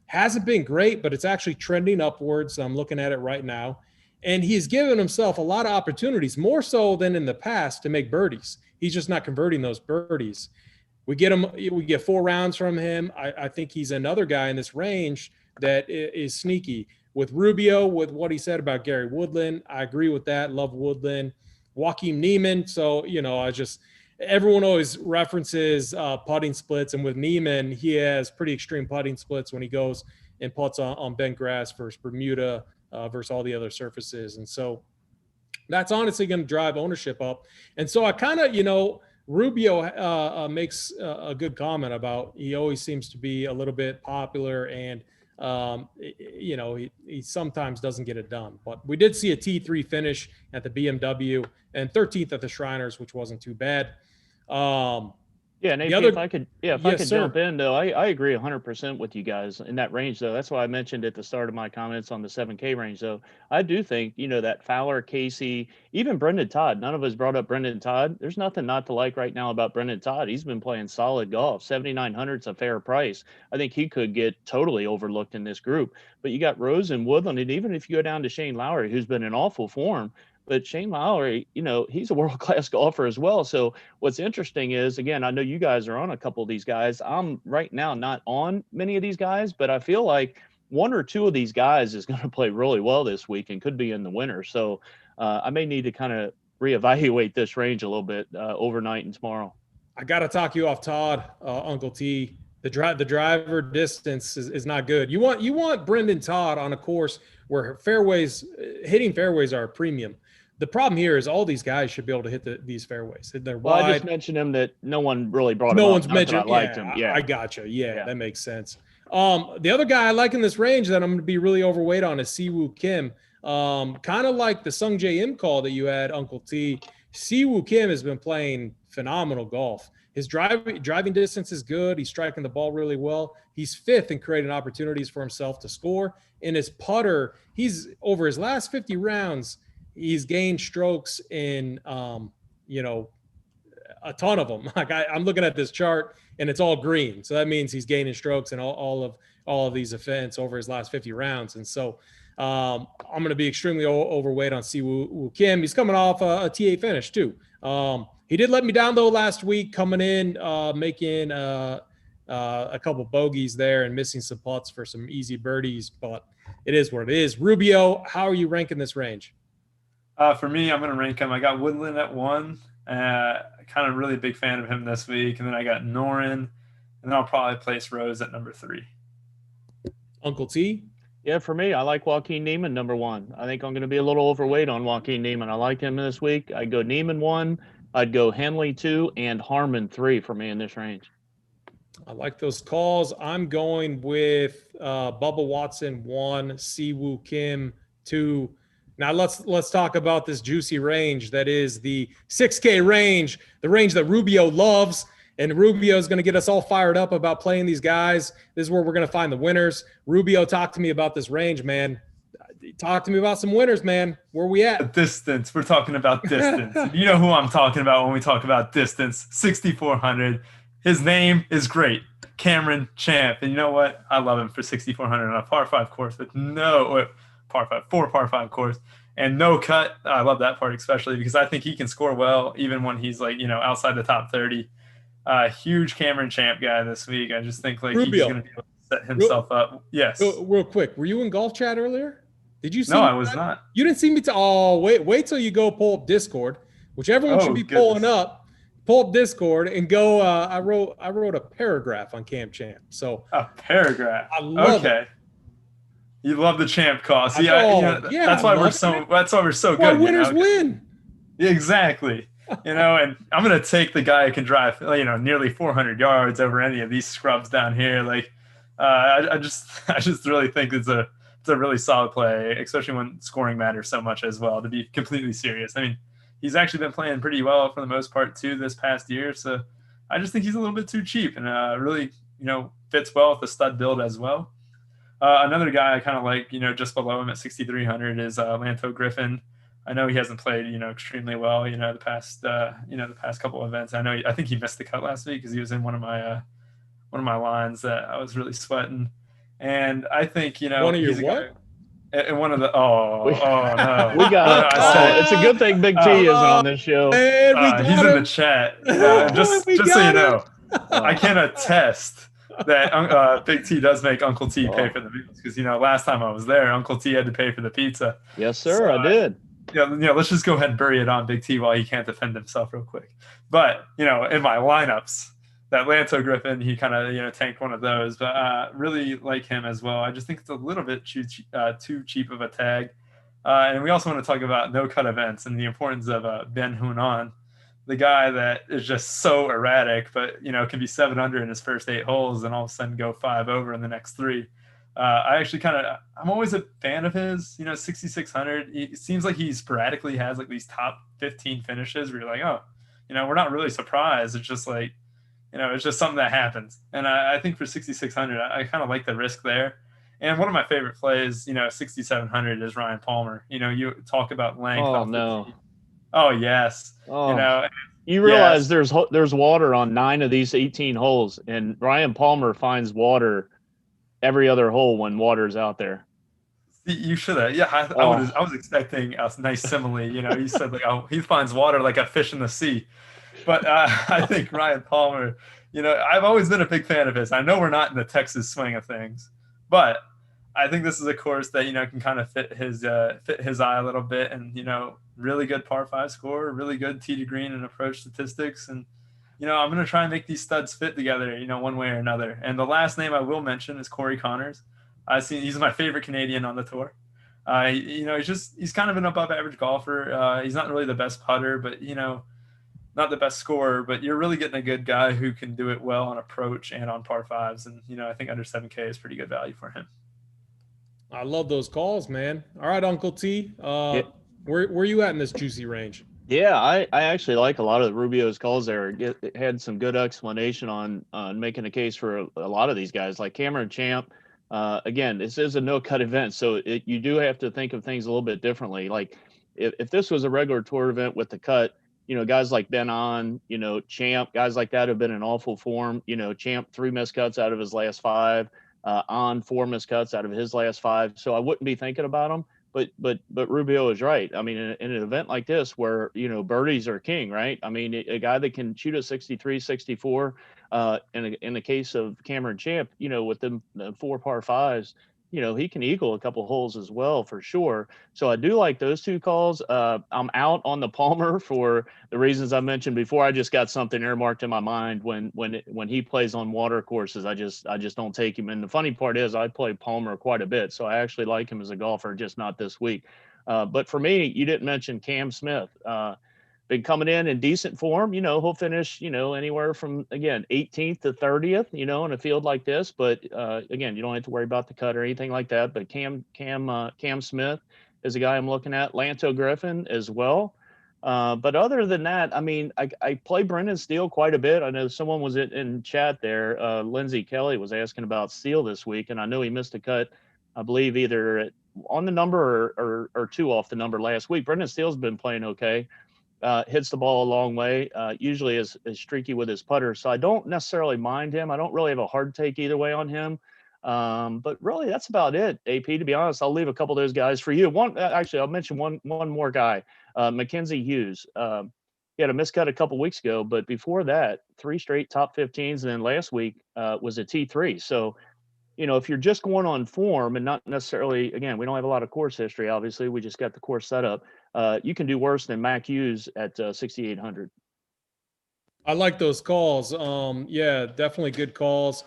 Speaker 1: hasn't been great, but it's actually trending upwards. I'm looking at it right now. And he's given himself a lot of opportunities, more so than in the past, to make birdies. He's just not converting those birdies. We get 4 rounds from him. I think he's another guy in this range that is sneaky. With Rubio, with what he said about Gary Woodland, I agree with that. Love Woodland. Joaquin Niemann. So, everyone always references putting splits. And with Niemann, he has pretty extreme putting splits when he goes and putts on bent grass versus Bermuda versus all the other surfaces. And so that's honestly going to drive ownership up. And so I kind of, Rubio makes a good comment about he always seems to be a little bit popular and, he sometimes doesn't get it done. But we did see a T3 finish at the BMW and 13th at the Shriners, which wasn't too bad.
Speaker 3: Yeah, Nate, if I could jump in, though, I agree 100% with you guys in that range, though. That's why I mentioned at the start of my comments on the 7K range, though. I do think, that Fowler, Casey, even Brendan Todd, none of us brought up Brendan Todd. There's nothing not to like right now about Brendan Todd. He's been playing solid golf. 7,900 is a fair price. I think he could get totally overlooked in this group. But you got Rose and Woodland, and even if you go down to Shane Lowry, who's been in awful form, but Shane Lowry, he's a world-class golfer as well. So what's interesting is, again, I know you guys are on a couple of these guys. I'm right now not on many of these guys, but I feel like 1 or 2 of these guys is going to play really well this week and could be in the winner. So I may need to kind of reevaluate this range a little bit overnight and tomorrow.
Speaker 1: I got to talk you off Todd, Uncle T. The driver distance is not good. You want Brendan Todd on a course where hitting fairways are a premium. The problem here is all these guys should be able to hit these fairways. They're wide.
Speaker 3: I just mentioned him that no one really brought him
Speaker 1: up. No
Speaker 3: one's
Speaker 1: mentioned.
Speaker 3: I liked him. Yeah,
Speaker 1: I gotcha. Yeah, that makes sense. The other guy I like in this range that I'm going to be really overweight on is Siwoo Kim. Kind of like the Sung Jae Im call that you had, Uncle T. Siwoo Kim has been playing phenomenal golf. His driving distance is good. He's striking the ball really well. He's 5th in creating opportunities for himself to score. In his putter, he's over his last 50 rounds, he's gained strokes in, a ton of them. Like I'm looking at this chart and it's all green. So that means he's gaining strokes in all of these events over his last 50 rounds. And so I'm going to be extremely overweight on Siwoo Kim. He's coming off a T8 finish too. He did let me down though last week, coming in, making a couple bogeys there and missing some putts for some easy birdies, but it is what it is. Rubio, how are you ranking this range?
Speaker 2: For me, I'm going to rank him. I got Woodland at 1. Kind of really big fan of him this week. And then I got Noren, and then I'll probably place Rose at number 3.
Speaker 1: Uncle T?
Speaker 3: Yeah, for me, I like Joaquin Neiman, number 1. I think I'm going to be a little overweight on Joaquin Neiman. I like him this week. I'd go Neiman 1. I'd go Henley 2 and Harmon 3 for me in this range.
Speaker 1: I like those calls. I'm going with Bubba Watson 1, Siwoo Kim 2. Now let's talk about this juicy range that is the 6K range, the range that Rubio loves. And Rubio is going to get us all fired up about playing these guys. This is where we're going to find the winners. Rubio, talk to me about this range, man. Talk to me about some winners, man. Where we at?
Speaker 2: Distance. We're talking about distance. You know who I'm talking about when we talk about distance. 6,400. His name is great. Cameron Champ. And you know what? I love him for 6,400 on a par 5 course with four par 5 course and no cut. I love that part, especially because I think he can score well even when he's outside the top 30. Huge Cameron Champ guy this week. I just think he's going to be able to set himself up. Yes.
Speaker 1: Real quick, were you in golf chat earlier? Did you see?
Speaker 2: No, I was not.
Speaker 1: You didn't see me. Wait till you go pull up Discord, which everyone should be pulling up. Pull up Discord and go. I wrote a paragraph on Cam Champ. So
Speaker 2: a paragraph.
Speaker 1: I love it.
Speaker 2: You love the Champ cause. That's why we're so good.
Speaker 1: Why winners win.
Speaker 2: Exactly. And I'm going to take the guy who can drive, nearly 400 yards over any of these scrubs down here. I just really think it's a really solid play, especially when scoring matters so much as well, to be completely serious. I mean, he's actually been playing pretty well for the most part too this past year. So I just think he's a little bit too cheap and really, fits well with the stud build as well. Another guy I kind of like, just below him at 6,300 is Lanto Griffin. I know he hasn't played, extremely well, the past couple of events. I think he missed the cut last week because he was in one of my lines that I was really sweating. And I think,
Speaker 1: one of your what?
Speaker 2: And one of the no,
Speaker 3: we got. It's a good thing Big T isn't on this show.
Speaker 1: Man,
Speaker 2: he's in the chat. Just so you know, I can attest that Big T does make Uncle T pay for the meals because last time I was there, Uncle T had to pay for the pizza.
Speaker 3: Yes, sir, so, I did.
Speaker 2: Let's just go ahead and bury it on Big T while he can't defend himself real quick. But in my lineups, that Lanto Griffin, he kind of tanked one of those, but really like him as well. I just think it's a little bit too cheap of a tag. And we also want to talk about no cut events and the importance of Ben Hunan, the guy that is just so erratic, but can be 7 under in his first 8 holes and all of a sudden go 5 over in the next 3. I'm always a fan of his, 6,600. It seems like he sporadically has these top 15 finishes where you're like, oh, we're not really surprised. It's just it's just something that happens. And I think for 6,600, I kind of like the risk there. And one of my favorite plays, 6,700 is Ryan Palmer. You talk about length.
Speaker 3: Oh, no.
Speaker 2: Oh, yes.
Speaker 3: Oh. You realize there's water on 9 of these 18 holes, and Ryan Palmer finds water every other hole when water's out there.
Speaker 2: You should have. Yeah, I was expecting a nice simile. You said he finds water like a fish in the sea. But I think Ryan Palmer, I've always been a big fan of his. I know we're not in the Texas swing of things, but I think this is a course that, can kind of fit his eye a little bit and, really good par 5 score, really good tee to green and approach statistics. And, I'm going to try and make these studs fit together, one way or another. And the last name I will mention is Corey Connors. He's my favorite Canadian on the tour. He's kind of an above average golfer. He's not really the best putter, but, not the best scorer, but you're really getting a good guy who can do it well on approach and on par 5s. And, I think under 7K is pretty good value for him.
Speaker 1: I love those calls, man. All right, Uncle T. Where you at in this juicy range?
Speaker 3: Yeah, I actually like a lot of Rubio's calls there. It had some good explanation on making a case for a lot of these guys, like Cameron Champ. Again, this is a no cut event, so you do have to think of things a little bit differently. Like if this was a regular tour event with the cut, guys like Ben On, Champ, guys like that have been in awful form. Champ 3 missed cuts out of his last 5, On 4 missed cuts out of his last 5. So I wouldn't be thinking about them. But Rubio is right. I mean, in an event like this where birdies are king, right? I mean, a guy that can shoot a 63, 64. In the case of Cameron Champ, with the 4 par 5s, he can eagle a couple holes as well for sure. So I do like those 2 calls. I'm out on the Palmer for the reasons I mentioned before. I just got something earmarked in my mind when he plays on water courses. I just don't take him. And the funny part is I play Palmer quite a bit, so I actually like him as a golfer, just not this week. But for me, you didn't mention Cam Smith. Been coming in decent form. He'll finish, anywhere from, again, 18th to 30th, in a field like this. But again, you don't have to worry about the cut or anything like that. But Cam Smith is a guy I'm looking at. Lanto Griffin as well. But other than that, I mean, I play Brendan Steele quite a bit. I know someone was in chat there. Lindsey Kelly was asking about Steele this week, and I know he missed a cut, I believe, either on the number or 2 off the number last week. Brendan Steele's been playing okay. Hits the ball a long way, usually is streaky with his putter. So I don't necessarily mind him. I don't really have a hard take either way on him. But really, that's about it, AP. To be honest, I'll leave a couple of those guys for you. Actually, I'll mention one more guy, Mackenzie Hughes. He had a miscut a couple weeks ago, but before that, 3 straight top 15s. And then last week was a T3. So, if you're just going on form and not necessarily, again, we don't have a lot of course history, obviously, we just got the course set up. You can do worse than Mac Hughes at 6,800.
Speaker 1: I like those calls. Yeah, definitely good calls.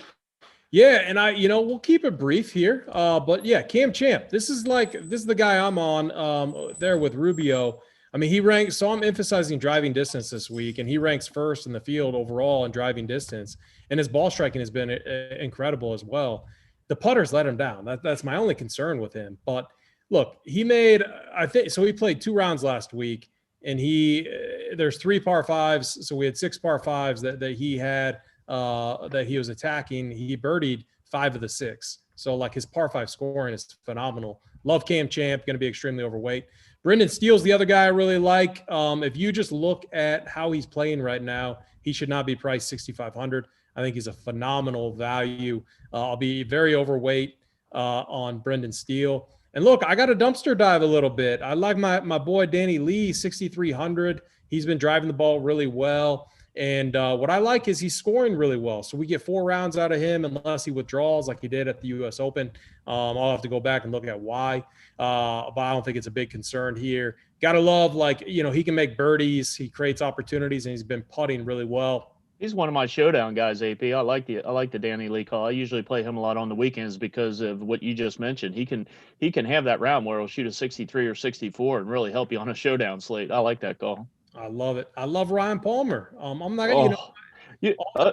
Speaker 1: Yeah, and we'll keep it brief here. But yeah, Cam Champ. This is the guy I'm on there with Rubio. I mean, he ranks, so I'm emphasizing driving distance this week, and he ranks first in the field overall in driving distance. And his ball striking has been incredible as well. The putters let him down. That's my only concern with him. But look, he made, I think, so he played 2 rounds last week, and there's 3 par 5s. So we had 6 par 5s that he had that he was attacking. He birdied 5 of the 6. So like his par 5 scoring is phenomenal. Love Cam Champ, going to be extremely overweight. Brendan Steele's the other guy I really like. If you just look at how he's playing right now, he should not be priced 6,500. I think he's a phenomenal value. I'll be very overweight on Brendan Steele. And look, I got to dumpster dive a little bit. I like my boy Danny Lee, 6,300. He's been driving the ball really well. And what I like is he's scoring really well. So we get 4 rounds out of him unless he withdraws like he did at the U.S. Open. I'll have to go back and look at why. But I don't think it's a big concern here. Got to love, he can make birdies. He creates opportunities, and he's been putting really well.
Speaker 3: He's one of my Showdown guys, AP. I like the Danny Lee call. I usually play him a lot on the weekends because of what you just mentioned. He can have that round where he'll shoot a 63 or 64 and really help you on a Showdown slate. I like that call.
Speaker 1: I love it. I love Ryan Palmer. I'm not,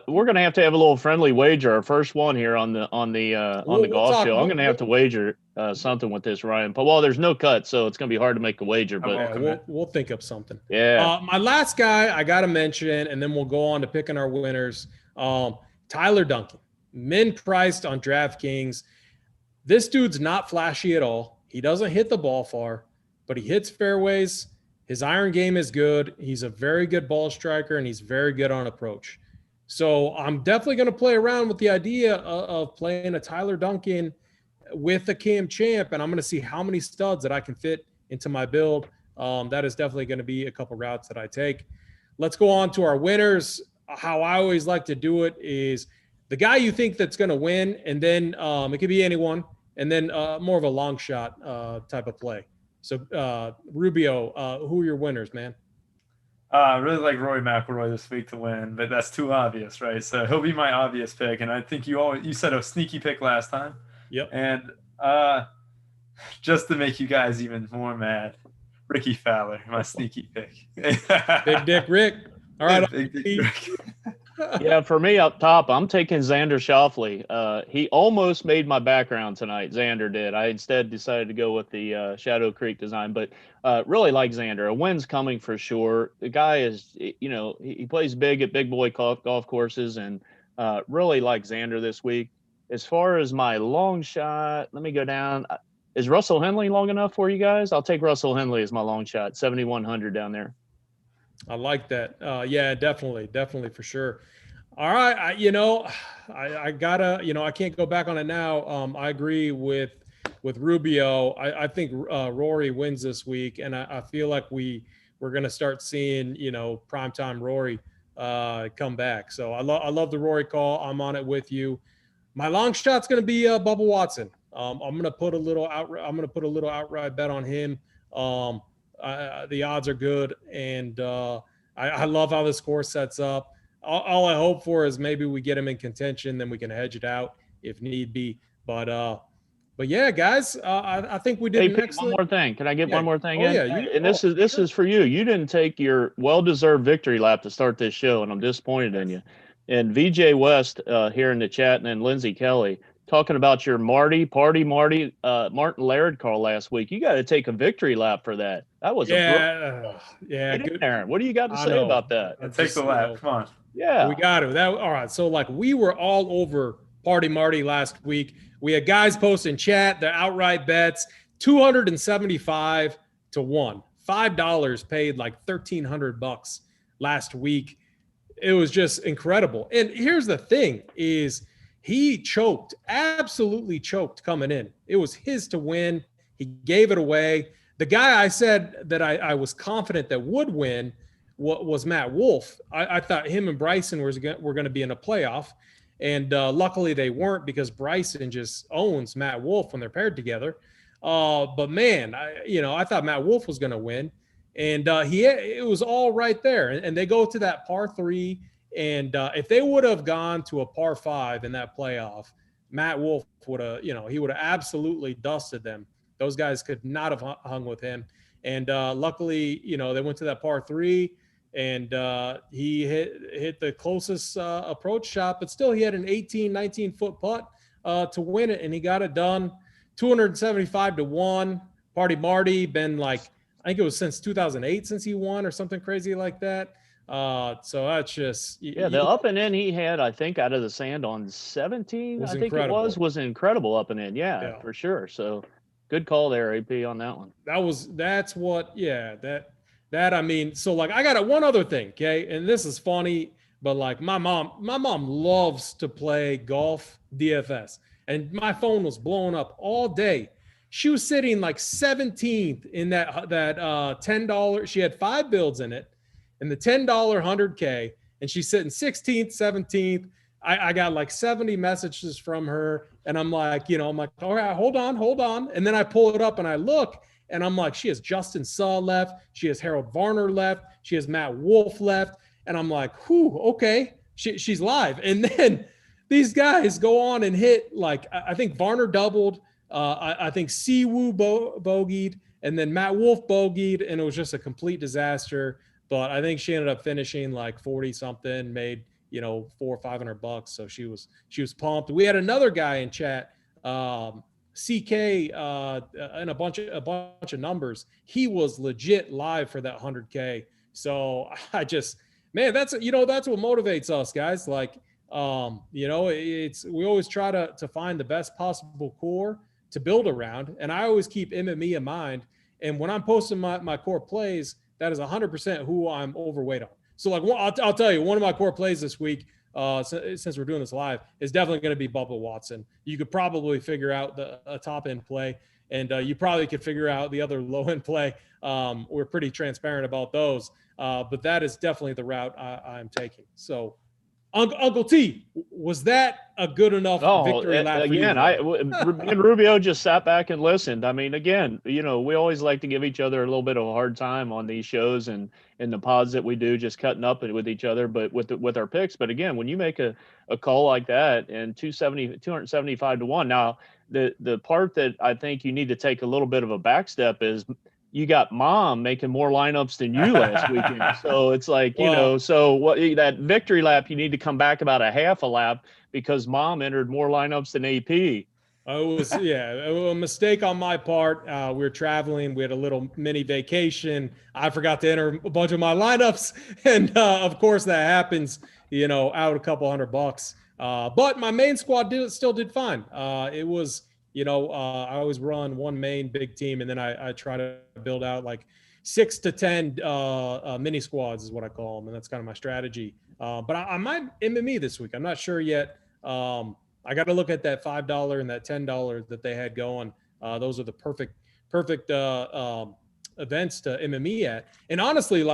Speaker 3: we're gonna have to have a little friendly wager. Our first one here on the golf show. I'm gonna have to wager something with this, Ryan. But there's no cut, so it's gonna be hard to make a wager. But
Speaker 1: we'll think of something.
Speaker 3: Yeah.
Speaker 1: My last guy I gotta mention, and then we'll go on to picking our winners. Tyler Duncan, min priced on DraftKings. This dude's not flashy at all. He doesn't hit the ball far, but he hits fairways. His iron game is good. He's a very good ball striker, and he's very good on approach. So I'm definitely going to play around with the idea of playing a Tyler Duncan with a Cam Champ, and I'm going to see how many studs that I can fit into my build. That is definitely going to be a couple routes that I take. Let's go on to our winners. How I always like to do it is the guy you think that's going to win, and then it could be anyone, and then more of a long shot type of play. So, Rubio, who are your winners, man?
Speaker 2: I really like Rory McIlroy this week to win, but that's too obvious, right? So he'll be my obvious pick, and I think you said a sneaky pick last time.
Speaker 1: Yep.
Speaker 2: And just to make you guys even more mad, Ricky Fowler, my sneaky pick.
Speaker 1: Big Dick Rick. All right.
Speaker 2: Big Dick Rick.
Speaker 3: Yeah, for me up top, I'm taking Xander Schauffele. He almost made my background tonight. Xander did. I instead decided to go with the Shadow Creek design, but really like Xander. A win's coming for sure. The guy is, he plays big at big boy golf courses, and really like Xander this week. As far as my long shot, let me go down. Is Russell Henley long enough for you guys? I'll take Russell Henley as my long shot, 7,100 down there.
Speaker 1: I like that. Yeah, definitely for sure. All right, I gotta, I can't go back on it now. I agree with Rubio. I think Rory wins this week, and I feel like we're gonna start seeing, primetime Rory come back. So I love the Rory call. I'm on it with you. My long shot's gonna be Bubba Watson. I'm gonna put a little outright bet on him. The odds are good, and I love how this course sets up. All I hope for is maybe we get him in contention, then we can hedge it out if need be. But yeah, guys, I think we did.
Speaker 3: Hey, Pete, one more thing. Can I get one more thing in?
Speaker 1: Yeah,
Speaker 3: this is for you. You didn't take your well-deserved victory lap to start this show, and I'm disappointed in you. And VJ West here in the chat, and then Lindsay Kelly talking about your Martin Laird call last week. You got to take a victory lap for that. That was
Speaker 1: yeah.
Speaker 3: Good. Aaron, what do you got to say about that?
Speaker 2: Take the lap. Come on.
Speaker 3: Yeah,
Speaker 1: we got to. All right. So we were all over Party Marty last week. We had guys post in chat their outright bets, 275 to 1. $5 paid like $1,300 last week. It was just incredible. And here's the thing is he absolutely choked coming in. It was his to win. He gave it away. The guy I said that I was confident that would win was Matt Wolff. I thought him and Bryson were going to be in a playoff. And luckily they weren't, because Bryson just owns Matt Wolff when they're paired together. But man, I thought Matt Wolff was going to win. And it was all right there. And they go to that par 3. And if they would have gone to a par 5 in that playoff, Matt Wolff would have, he would have absolutely dusted them. Those guys could not have hung with him. And luckily, they went to that par 3, and he hit the closest approach shot, but still he had an 19-foot putt to win it, and he got it done. 275 to 1. Party Marty been like, I think it was since 2008 since he won or something crazy like that. So that's just
Speaker 3: the up and in he had, I think, out of the sand on 17. I think incredible. It was incredible up and in. Yeah, for sure. So good call there, AP, on that one. I mean, so like I got one other thing, okay, and this is funny, but like my mom loves to play golf DFS, and my phone was blowing up all day. She was sitting like 17th in that $10. She had 5 builds in it, and the $10 100K, and she's sitting 16th, 17th. I got like 70 messages from her, and I'm like, all right, hold on. And then I pull it up and I look, and I'm like, she has Justin Suh left. She has Harold Varner left. She has Matt Wolff left. And I'm like, whew, okay, she's live. And then these guys go on and hit, like, I think Varner doubled. I think Siwoo bogeyed, and then Matt Wolff bogeyed, and it was just a complete disaster. But I think she ended up finishing like 40 something, made $400 or $500. So she was pumped. We had another guy in chat, CK, and a bunch of numbers. He was legit live for that 100K. So I just, man, that's what motivates us, guys. Like, we always try to find the best possible core to build around. And I always keep MME in mind. And when I'm posting my core plays, that is 100% who I'm overweight on. So like, I'll tell you, one of my core plays this week, since we're doing this live, is definitely going to be Bubba Watson. You could probably figure out a top end play, and you probably could figure out the other low end play. We're pretty transparent about those, but that is definitely the route I'm taking. So, Uncle T, was that a good enough victory lap for you? And Rubio just sat back and listened. I mean, again, we always like to give each other a little bit of a hard time on these shows and the pods that we do, just cutting up with each other, but with our picks. But again, when you make a call like that and 275 to 1, now the part that I think you need to take a little bit of a back step is you got Mom making more lineups than you last weekend. So it's like, you know,
Speaker 1: Well,
Speaker 3: so what that victory lap, you need to come back about a half a lap because Mom entered more lineups than AP.
Speaker 1: it was, a mistake on my part. We were traveling. We had a little mini vacation. I forgot to enter a bunch of my lineups. And of course that happens, out a couple $100. But my main squad still did fine. It was, I always run one main big team, and then I try to build out like 6 to 10 mini squads is what I call them. And that's kind of my strategy. But I might MME this week. I'm not sure yet. I got to look at that $5 and that $10 that they had going. Those are the perfect events to MME at. And honestly,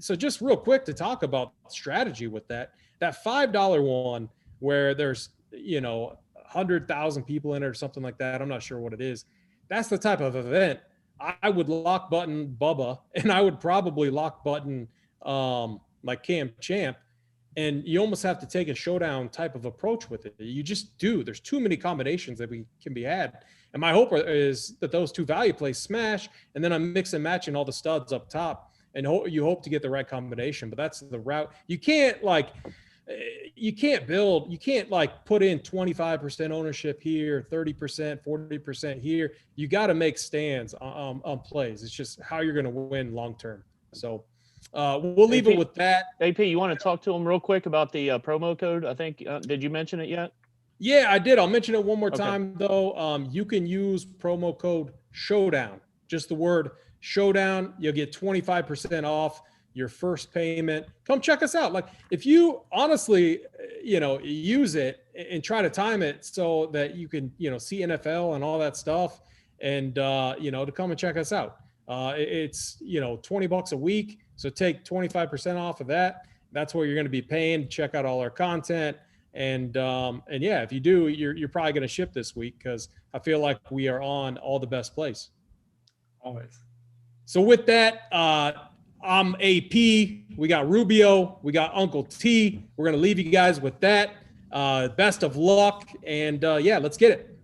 Speaker 1: so just real quick to talk about strategy with that $5 one where there's, 100,000 people in it or something like that. I'm not sure what it is. That's the type of event I would lock button Bubba, and I would probably lock button like Cam Champ. And you almost have to take a showdown type of approach with it. You just do. There's too many combinations that can be had. And my hope is that those two value plays smash, and then I'm mix and matching all the studs up top, and you hope to get the right combination. But that's the route. You can't put in 25% ownership here, 30%, 40% here. You got to make stands on plays. It's just how you're going to win long term. So we'll leave it with that.
Speaker 3: AP, you want to talk to them real quick about the promo code? I think, did you mention it yet?
Speaker 1: Yeah, I did. I'll mention it one more time, though. You can use promo code Showdown, just the word Showdown. You'll get 25% off your first payment. Come check us out. Like, if you honestly, use it and try to time it so that you can, see NFL and all that stuff, and, to come and check us out. It's, $20 a week. So take 25% off of that. That's what you're going to be paying to check out all our content. And yeah, if you do, you're probably going to ship this week, because I feel like we are on all the best plays.
Speaker 2: Always.
Speaker 1: So with that, I'm AP. We got Rubio. We got Uncle T. We're going to leave you guys with that. Best of luck. And yeah, let's get it.